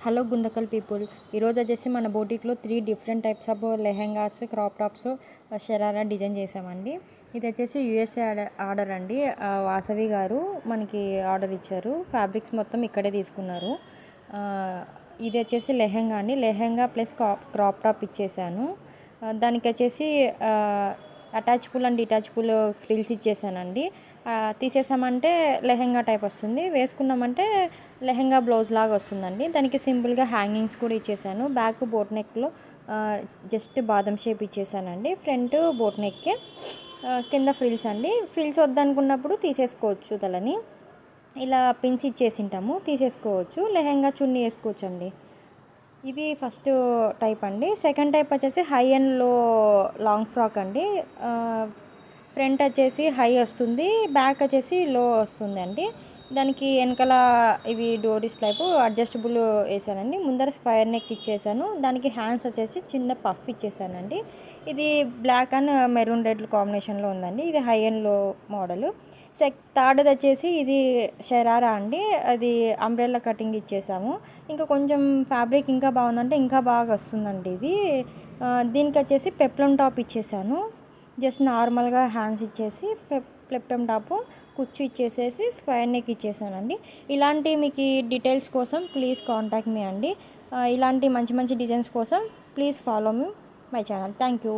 Hello Guntakal people. ఈరోజు వచ్చేసి మన బోటిక్లో 3 different types of lehengas, crop tops, sharara design చేసామండి. ఇది వచ్చేసి యూఎస్ఏ ఆర్డర్ అండి. వాసవి గారు మనకి ఆర్డర్ ఇచ్చారు. ఫ్యాబ్రిక్స్ మొత్తం ఇక్కడే తీసుకున్నారు. ఇది వచ్చేసి లెహెంగా అండి. లెహెంగా ప్లస్ క్రాప్ టాప్ ఇచ్చేసాను. దానికి వచ్చేసి అటాచబుల్ అండ్ డిటాచబుల్ ఫ్రిల్స్ ఇచ్చేసానండి. తీసేసామంటే లెహెంగా టైప్ వస్తుంది, వేసుకున్నామంటే లెహెంగా బ్లౌజ్ లాగా వస్తుందండి. దానికి సింపుల్గా హ్యాంగింగ్స్ కూడా ఇచ్చేసాను. బ్యాక్ బోట్ నెక్లో జస్ట్ బాదం షేప్ ఇచ్చేసానండి. ఫ్రంట్ బోట్ నెక్కి కింద ఫ్రిల్స్ అండి. ఫ్రిల్స్ వద్దనుకున్నప్పుడు తీసేసుకోవచ్చు. తలని ఇలా పిన్స్ ఇచ్చేసింటాము, తీసేసుకోవచ్చు. లెహెంగా చున్నీ వేసుకోవచ్చు అండి. ఇది ఫస్ట్ టైప్ అండి. సెకండ్ టైప్ వచ్చేసి హై అండ్ లో లాంగ్ ఫ్రాక్ అండి. ఫ్రంట్ వచ్చేసి హై వస్తుంది, బ్యాక్ వచ్చేసి లో వస్తుంది అండి. దానికి వెనకాల ఇవి డోరీస్ టైపు అడ్జస్టబుల్ వేసానండి. ముందర స్క్వేర్ నెక్ ఇచ్చేసాను. దానికి హ్యాండ్స్ వచ్చేసి చిన్న పఫ్ ఇచ్చేసానండి. ఇది బ్లాక్ అండ్ మెరూన్ రెడ్ కాంబినేషన్లో ఉందండి. ఇది హై అండ్ లో మోడల్. థర్డ్ది వచ్చేసి ఇది షరారా అండి. అది అంబ్రెల్లా కటింగ్ ఇచ్చేసాము. ఇంకా కొంచెం ఫ్యాబ్రిక్ ఇంకా బాగుందంటే ఇంకా బాగా వస్తుందండి ఇది. దీనికి వచ్చేసి పెప్లం టాప్ ఇచ్చేసాను. జస్ట్ నార్మల్గా హ్యాండ్స్ ఇచ్చేసి పెప్లం టాప్ కుచ్చు ఇచ్చేసేసి స్క్వేర్ నెక్ ఇచ్చేసానండి. ఇలాంటి మీకు డీటెయిల్స్ కోసం ప్లీజ్ కాంటాక్ట్ మీ అండి. ఇలాంటి మంచి మంచి డిజైన్స్ కోసం please follow me my channel. Thank you.